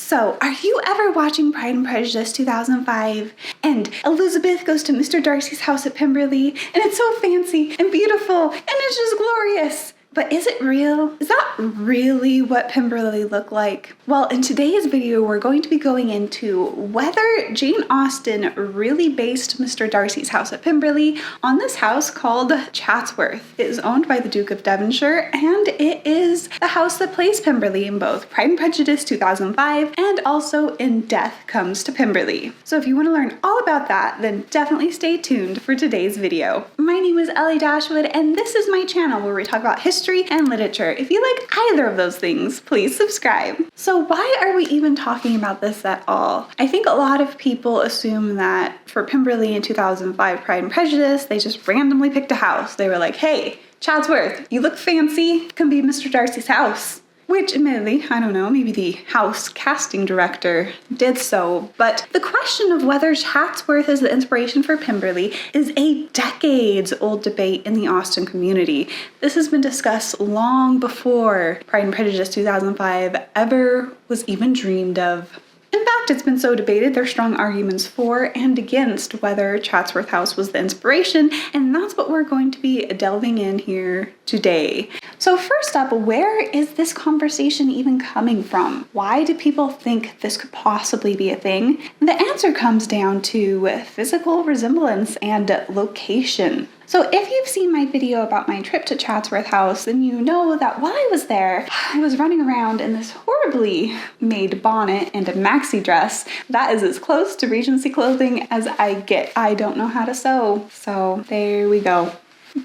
So, are you ever watching Pride and Prejudice 2005 and Elizabeth goes to Mr. Darcy's house at Pemberley and it's so fancy and beautiful and it's just glorious? But is it real? Is that really what Pemberley looked like? Well, in today's video, we're going to be going into whether Jane Austen really based Mr. Darcy's house at Pemberley on this house called Chatsworth. It is owned by the Duke of Devonshire, and it is the house that plays Pemberley in both Pride and Prejudice 2005 and also in Death Comes to Pemberley. So if you want to learn all about that, then definitely stay tuned for today's video. My name is Ellie Dashwood, and this is my channel where we talk about history and literature. If you like either of those things, please subscribe. So why are we even talking about this at all? I think a lot of people assume that for Pemberley in 2005 Pride and Prejudice, they just randomly picked a house. They were like, hey, Chatsworth, you look fancy, can be Mr. Darcy's house. Which, admittedly, I don't know, maybe the house casting director did so, but the question of whether Chatsworth is the inspiration for Pemberley is a decades-old debate in the Austen community. This has been discussed long before Pride and Prejudice 2005 ever was even dreamed of. In fact, it's been so debated, there are strong arguments for and against whether Chatsworth House was the inspiration, and that's what we're going to be delving in here today. So first up, where is this conversation even coming from? Why do people think this could possibly be a thing? The answer comes down to physical resemblance and location. So if you've seen my video about my trip to Chatsworth House, then you know that while I was there, I was running around in this horribly made bonnet and a maxi dress. That is as close to Regency clothing as I get. I don't know how to sew, so there we go.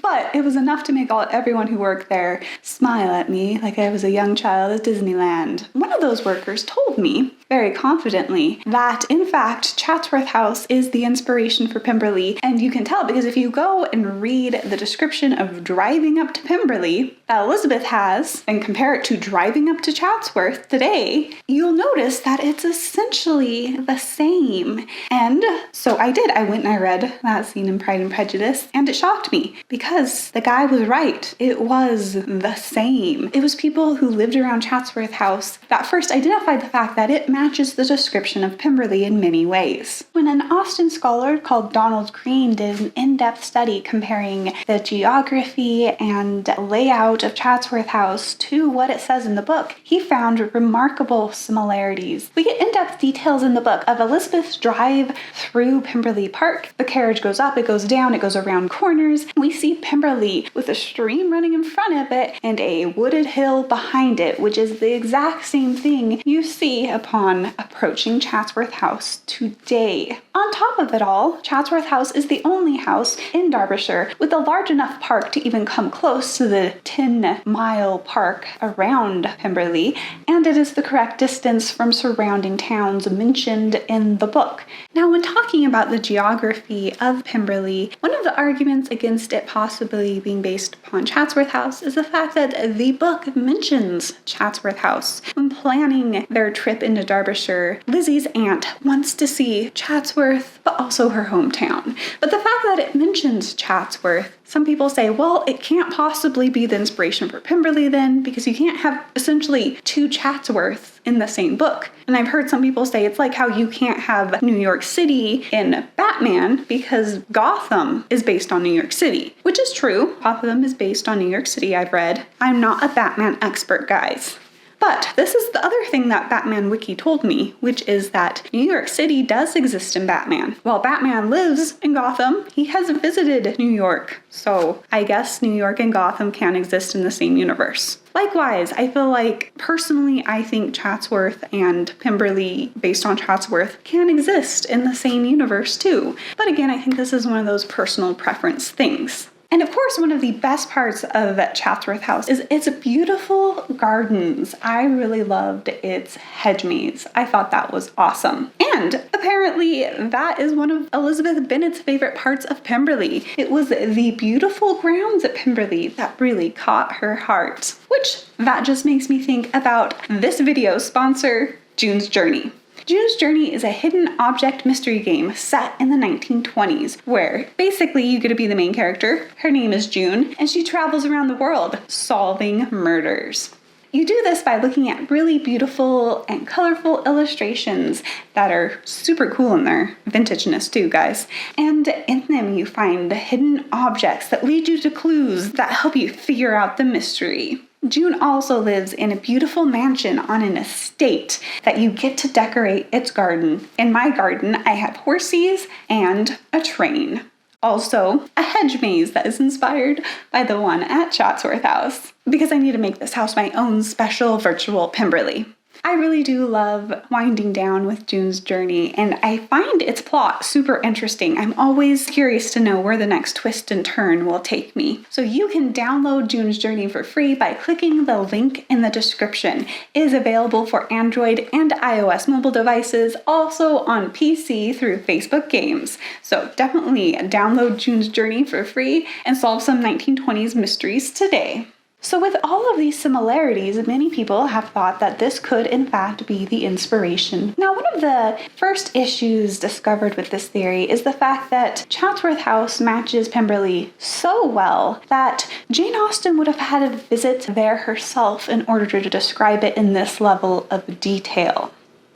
But it was enough to make everyone who worked there smile at me like I was a young child at Disneyland. One of those workers told me, very confidently, that in fact Chatsworth House is the inspiration for Pemberley, and you can tell because if you go and read the description of driving up to Pemberley that Elizabeth has and compare it to driving up to Chatsworth today, you'll notice that it's essentially the same. And so I did. I went and I read that scene in Pride and Prejudice, and it shocked me because the guy was right. It was the same. It was people who lived around Chatsworth House that first identified the fact that it matches the description of Pemberley in many ways. When an Austen scholar called Greene did an in-depth study comparing the geography and layout of Chatsworth House to what it says in the book, he found remarkable similarities. We get in-depth details in the book of Elizabeth's drive through Pemberley Park. The carriage goes up, it goes down, it goes around corners. We see Pemberley with a stream running in front of it and a wooded hill behind it, which is the exact same thing you see upon approaching Chatsworth House today. On top of it all, Chatsworth House is the only house in Derbyshire with a large enough park to even come close to the 10-mile park around Pemberley, and it is the correct distance from surrounding towns mentioned in the book. Now, when talking about the geography of Pemberley, one of the arguments against it possibly being based upon Chatsworth House is the fact that the book mentions Chatsworth House. When planning their trip into Derbyshire, Lizzie's aunt wants to see Chatsworth, but also her hometown. But the fact that it mentions Chatsworth, some people say, well, it can't possibly be the inspiration for Pemberley then, because you can't have essentially two Chatsworths in the same book. And I've heard some people say it's like how you can't have New York City in Batman because Gotham is based on New York City, which is true. Gotham is based on New York City, I've read. I'm not a Batman expert, guys. But this is the other thing that Batman Wiki told me, which is that New York City does exist in Batman. While Batman lives in Gotham, he hasn't visited New York. So I guess New York and Gotham can exist in the same universe. Likewise, I feel like, personally, I think Chatsworth and Pemberley, based on Chatsworth, can exist in the same universe too. But again, I think this is one of those personal preference things. And of course, one of the best parts of Chatsworth House is its beautiful gardens. I really loved its hedge maze. I thought that was awesome. And apparently that is one of Elizabeth Bennet's favorite parts of Pemberley. It was the beautiful grounds at Pemberley that really caught her heart. Which, that just makes me think about this video's sponsor, June's Journey. June's Journey is a hidden object mystery game set in the 1920s, where basically you get to be the main character. Her name is June, and she travels around the world solving murders. You do this by looking at really beautiful and colorful illustrations that are super cool in their vintageness too, guys. And in them you find hidden objects that lead you to clues that help you figure out the mystery. June also lives in a beautiful mansion on an estate that you get to decorate its garden. In my garden, I have horses and a train. Also, a hedge maze that is inspired by the one at Chatsworth House, because I need to make this house my own special virtual Pemberley. I really do love winding down with June's journey, and I find its plot super interesting. I'm always curious to know where the next twist and turn will take me. So you can download June's journey for free by clicking the link in the description. It is available for Android and iOS mobile devices, also on PC through Facebook Games. So definitely download June's journey for free and solve some 1920s mysteries today. So with all of these similarities, many people have thought that this could in fact be the inspiration. Now, one of the first issues discovered with this theory is the fact that Chatsworth House matches Pemberley so well that Jane Austen would have had to visit there herself in order to describe it in this level of detail.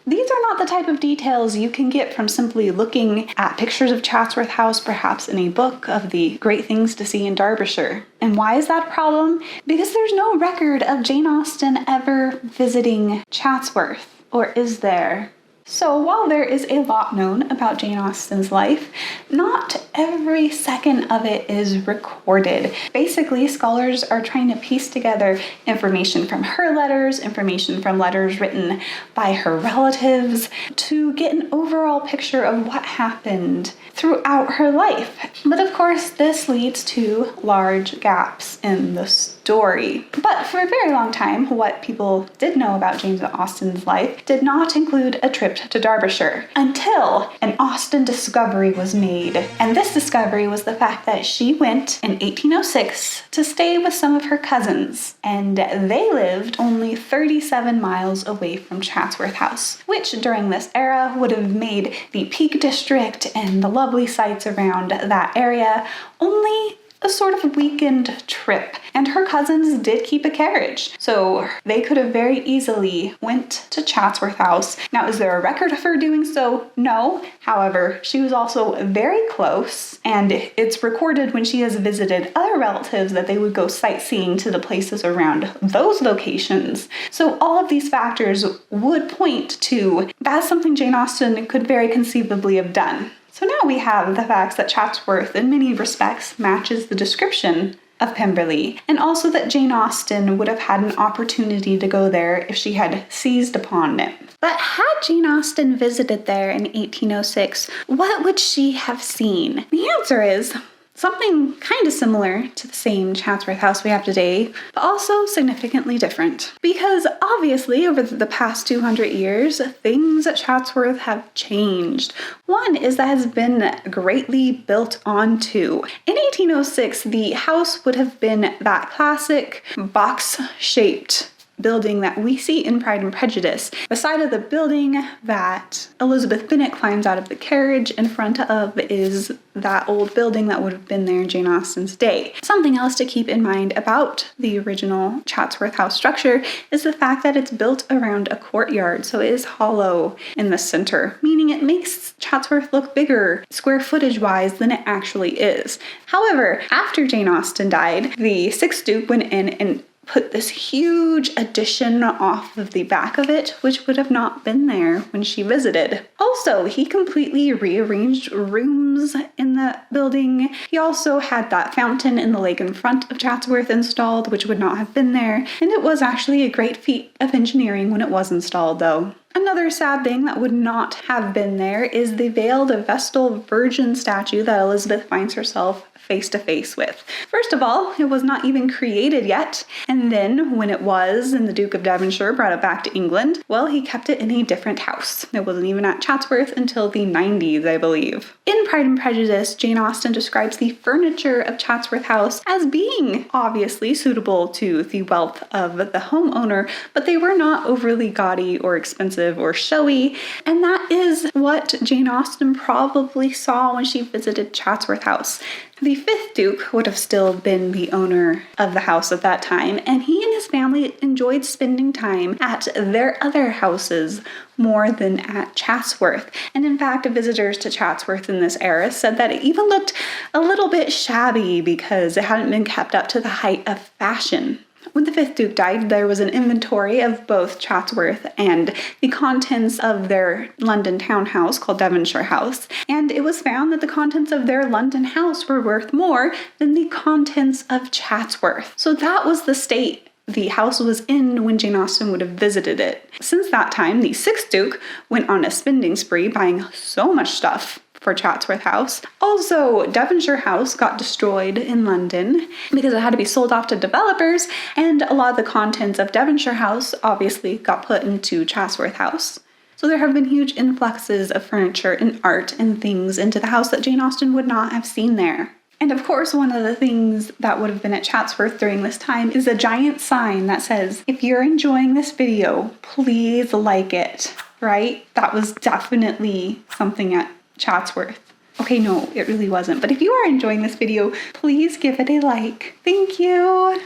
These are not the type of details you can get from simply looking at pictures of Chatsworth House, perhaps in a book of the great things to see in Derbyshire. And why is that a problem? Because there's no record of Jane Austen ever visiting Chatsworth, or is there? So while there is a lot known about Jane Austen's life, not every second of it is recorded. Basically, scholars are trying to piece together information from her letters, information from letters written by her relatives, to get an overall picture of what happened throughout her life. But of course, this leads to large gaps in the story. But for a very long time, what people did know about Jane Austen's life did not include a trip to Derbyshire until an Austen discovery was made. And this discovery was the fact that she went in 1806 to stay with some of her cousins, and they lived only 37 miles away from Chatsworth House, which during this era would have made the Peak District and the lovely sights around that area only a sort of weekend trip. And her cousins did keep a carriage, so they could have very easily went to Chatsworth House. Now, is there a record of her doing so? No. However, she was also very close, and it's recorded when she has visited other relatives that they would go sightseeing to the places around those locations. So all of these factors would point to that's something Jane Austen could very conceivably have done. So now we have the facts that Chatsworth, in many respects, matches the description of Pemberley, and also that Jane Austen would have had an opportunity to go there if she had seized upon it. But had Jane Austen visited there in 1806, what would she have seen? The answer is something kind of similar to the same Chatsworth House we have today, but also significantly different. Because obviously, over the past 200 years, things at Chatsworth have changed. One is that it has been greatly built onto. In 1806, the house would have been that classic box-shaped building that we see in Pride and Prejudice. The side of the building that Elizabeth Bennet climbs out of the carriage in front of is that old building that would have been there in Jane Austen's day. Something else to keep in mind about the original Chatsworth House structure is the fact that it's built around a courtyard, so it is hollow in the center, meaning it makes Chatsworth look bigger square footage wise than it actually is. However, after Jane Austen died, the 6th Duke went in and put this huge addition off of the back of it, which would have not been there when she visited. Also, he completely rearranged rooms in the building. He also had that fountain in the lake in front of Chatsworth installed, which would not have been there, and it was actually a great feat of engineering when it was installed, though. Another sad thing that would not have been there is the veiled Vestal Virgin statue that Elizabeth finds herself face to face with. First of all, it was not even created yet, and then when it was, and the Duke of Devonshire brought it back to England, well, he kept it in a different house. It wasn't even at Chatsworth until the 90s, I believe. In Pride and Prejudice, Jane Austen describes the furniture of Chatsworth House as being obviously suitable to the wealth of the homeowner, but they were not overly gaudy or expensive expensive or showy, and that is what Jane Austen probably saw when she visited Chatsworth House. The 5th Duke would have still been the owner of the house at that time, and he and his family enjoyed spending time at their other houses more than at Chatsworth. And in fact, visitors to Chatsworth in this era said that it even looked a little bit shabby because it hadn't been kept up to the height of fashion. When the 5th Duke died, there was an inventory of both Chatsworth and the contents of their London townhouse called Devonshire House, and it was found that the contents of their London house were worth more than the contents of Chatsworth. So that was the state the house was in when Jane Austen would have visited it. Since that time, the 6th Duke went on a spending spree, buying so much stuff for Chatsworth House. Also, Devonshire House got destroyed in London because it had to be sold off to developers, and a lot of the contents of Devonshire House obviously got put into Chatsworth House. So there have been huge influxes of furniture and art and things into the house that Jane Austen would not have seen there. And of course, one of the things that would have been at Chatsworth during this time is a giant sign that says, "If you're enjoying this video, please like it," right? That was definitely something at Chatsworth. Okay, no, it really wasn't. But if you are enjoying this video, please give it a like. Thank you.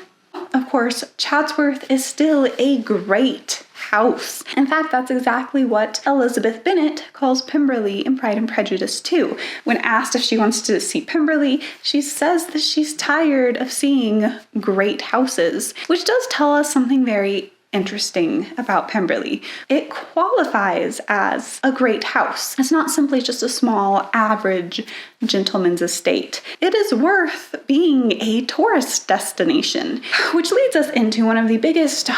Of course, Chatsworth is still a great house. In fact, that's exactly what Elizabeth Bennet calls Pemberley in Pride and Prejudice too. When asked if she wants to see Pemberley, she says that she's tired of seeing great houses, which does tell us something very interesting about Pemberley. It qualifies as a great house. It's not simply just a small, average gentleman's estate. It is worth being a tourist destination, which leads us into one of the biggest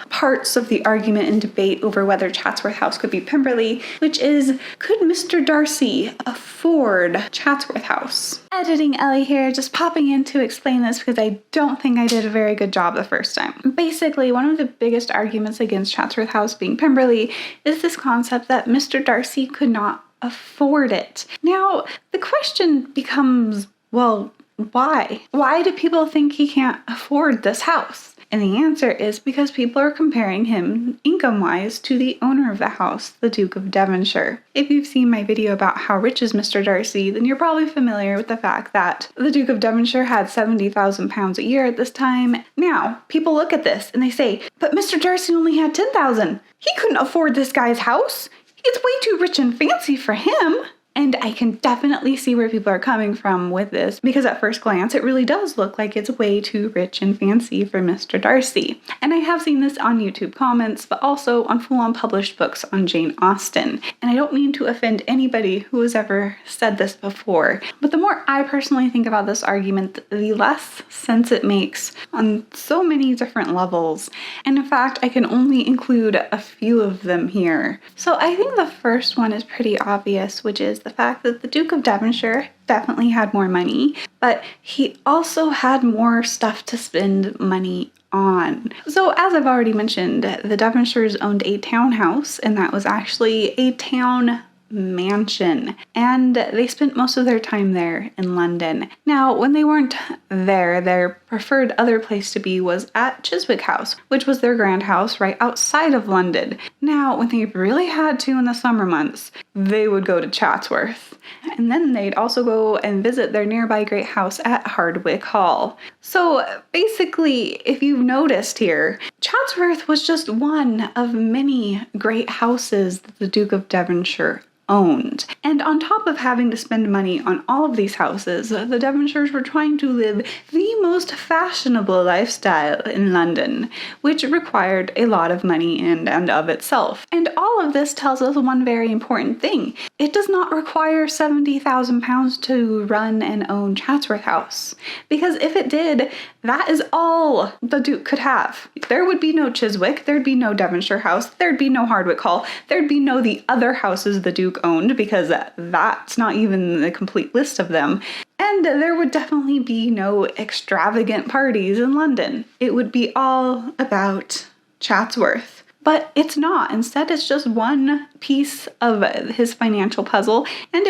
parts of the argument and debate over whether Chatsworth House could be Pemberley, which is, could Mr. Darcy afford Chatsworth House? Editing Ellie here, just popping in to explain this because I don't think I did a very good job the first time. Basically, one of the biggest arguments against Chatsworth House being Pemberley is this concept that Mr. Darcy could not afford it. Now, the question becomes, well, why? Why do people think he can't afford this house? And the answer is because people are comparing him income-wise to the owner of the house, the Duke of Devonshire. If you've seen my video about how rich is Mr. Darcy, then you're probably familiar with the fact that the Duke of Devonshire had £70,000 a year at this time. Now, people look at this and they say, but Mr. Darcy only had £10,000. He couldn't afford this guy's house. It's way too rich and fancy for him. And I can definitely see where people are coming from with this, because at first glance, it really does look like it's way too rich and fancy for Mr. Darcy. And I have seen this on YouTube comments, but also on full-on published books on Jane Austen. And I don't mean to offend anybody who has ever said this before, but the more I personally think about this argument, the less sense it makes on so many different levels. And in fact, I can only include a few of them here. So I think the first one is pretty obvious, which is the fact that the Duke of Devonshire definitely had more money, but he also had more stuff to spend money on. So as I've already mentioned, the Devonshires owned a townhouse, and that was actually a town mansion, and they spent most of their time there in London. Now, when they weren't there, their preferred other place to be was at Chiswick House, which was their grand house right outside of London. Now, when they really had to in the summer months, they would go to Chatsworth, and then they'd also go and visit their nearby great house at Hardwicke Hall. So basically, if you've noticed here, Chatsworth was just one of many great houses that the Duke of Devonshire owned. And on top of having to spend money on all of these houses, the Devonshires were trying to live the most fashionable lifestyle in London, which required a lot of money in and of itself. And all of this tells us one very important thing. It does not require £70,000 to run and own Chatsworth House. Because if it did, that is all the Duke could have. There would be no Chiswick, there'd be no Devonshire House, there'd be no Hardwicke Hall, there'd be no the other houses the Duke owned, because that's not even the complete list of them. And there would definitely be no extravagant parties in London. It would be all about Chatsworth. but it's not. Instead, it's just one piece of his financial puzzle, and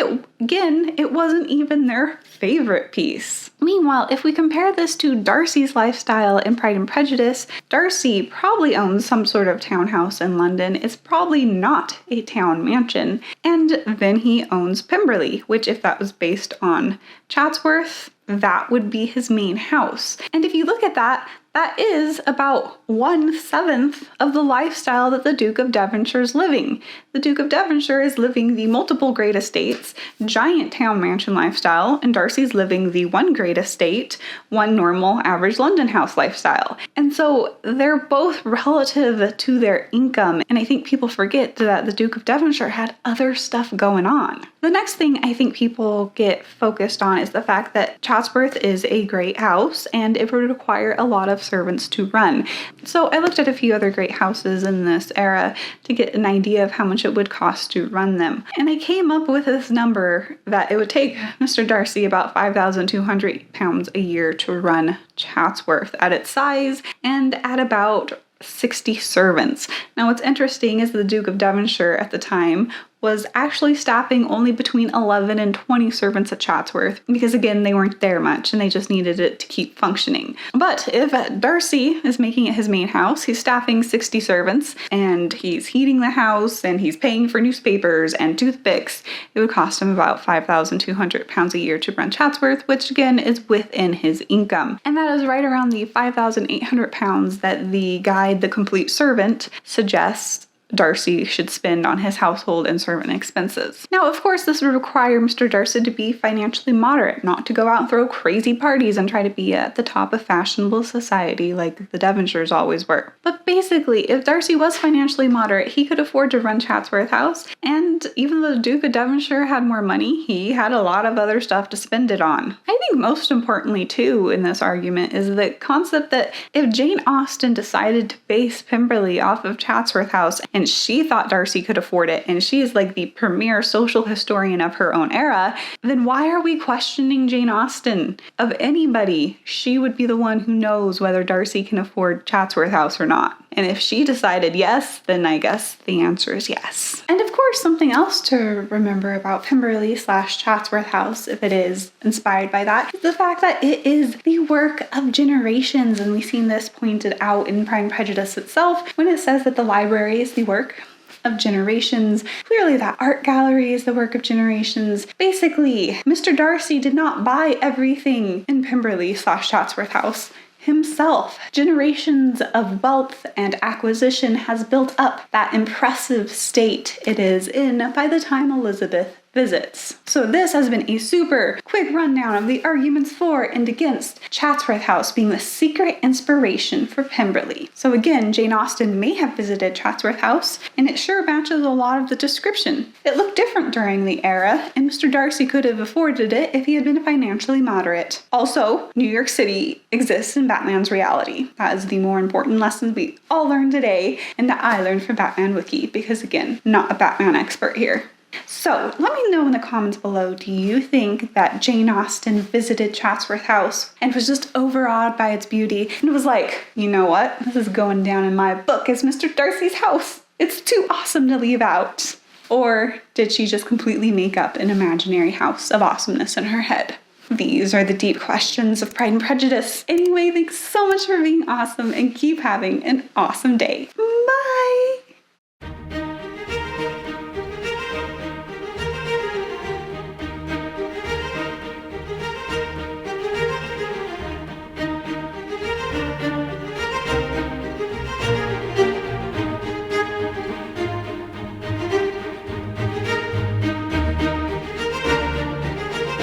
it wasn't even their favorite piece. Meanwhile, if we compare this to Darcy's lifestyle in Pride and Prejudice, Darcy probably owns some sort of townhouse in London. It's probably not a town mansion. And then he owns Pemberley, which, if that was based on Chatsworth, that would be his main house. And if you look at that, that is about 1/7 of the lifestyle that the Duke of Devonshire is living. The Duke of Devonshire is living the multiple great estates, giant town mansion lifestyle, and Darcy's living the one great estate, one normal average London house lifestyle. And so they're both relative to their income, and I think people forget that the Duke of Devonshire had other stuff going on. The next thing I think people get focused on is the fact that Chatsworth is a great house, and it would require a lot of servants to run. So I looked at a few other great houses in this era to get an idea of how much it would cost to run them. And I came up with this number that it would take Mr. Darcy about £5,200 a year to run Chatsworth at its size and at about 60 servants. Now what's interesting is the Duke of Devonshire at the time was actually staffing only between 11 and 20 servants at Chatsworth because, again, they weren't there much and they just needed it to keep functioning. But if Darcy is making it his main house, he's staffing 60 servants and he's heating the house and he's paying for newspapers and toothpicks, it would cost him about £5,200 a year to run Chatsworth, which, again, is within his income. And that is right around the £5,800 that the guide, The Complete Servant, suggests Darcy should spend on his household and servant expenses. Now, of course, this would require Mr. Darcy to be financially moderate, not to go out and throw crazy parties and try to be at the top of fashionable society like the Devonshires always were. But basically, if Darcy was financially moderate, he could afford to run Chatsworth House, and even though the Duke of Devonshire had more money, he had a lot of other stuff to spend it on. I think most importantly, too, in this argument is the concept that if Jane Austen decided to base Pemberley off of Chatsworth House, and she thought Darcy could afford it, and she is like the premier social historian of her own era, then why are we questioning Jane Austen? Of anybody, she would be the one who knows whether Darcy can afford Chatsworth House or not. And if she decided yes, then I guess the answer is yes. And of course, something else to remember about Pemberley/Chatsworth House, if it is inspired by that, is the fact that it is the work of generations. And we've seen this pointed out in Pride and Prejudice itself when it says that the library is the work of generations. Clearly that art gallery is the work of generations. Basically, Mr. Darcy did not buy everything in Pemberley/Chatsworth House himself. Generations of wealth and acquisition has built up that impressive state it is in by the time Elizabeth visits. So this has been a super quick rundown of the arguments for and against Chatsworth House being the secret inspiration for Pemberley. So again, Jane Austen may have visited Chatsworth House, and it sure matches a lot of the description. It looked different during the era, and Mr. Darcy could have afforded it if he had been financially moderate. Also, New York City exists in Batman's reality. That is the more important lesson we all learned today, and that I learned from Batman Wiki, because again, not a Batman expert here. So, let me know in the comments below, do you think that Jane Austen visited Chatsworth House and was just overawed by its beauty and was like, you know what, this is going down in my book as Mr. Darcy's house. It's too awesome to leave out. Or did she just completely make up an imaginary house of awesomeness in her head? These are the deep questions of Pride and Prejudice. Anyway, thanks so much for being awesome and keep having an awesome day. Bye!